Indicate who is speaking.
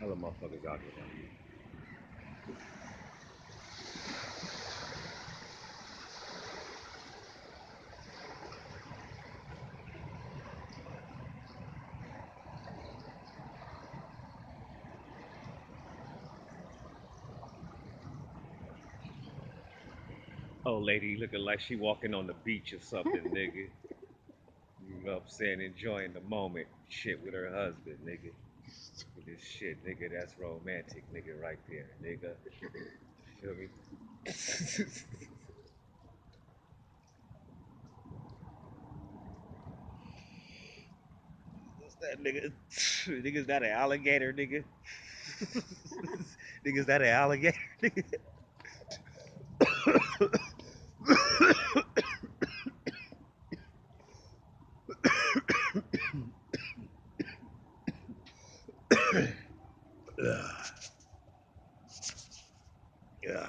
Speaker 1: Hella motherfuckers out here like you. Old lady looking like she walking on the beach or something, nigga. You know what I'm saying? Enjoying the moment, shit, with her husband, nigga. With this shit, nigga. That's romantic, nigga, right there, nigga. Feel me? What's that, nigga? Nigga's that an alligator, nigga? Nigga's that an alligator, nigga? Yeah. Yeah.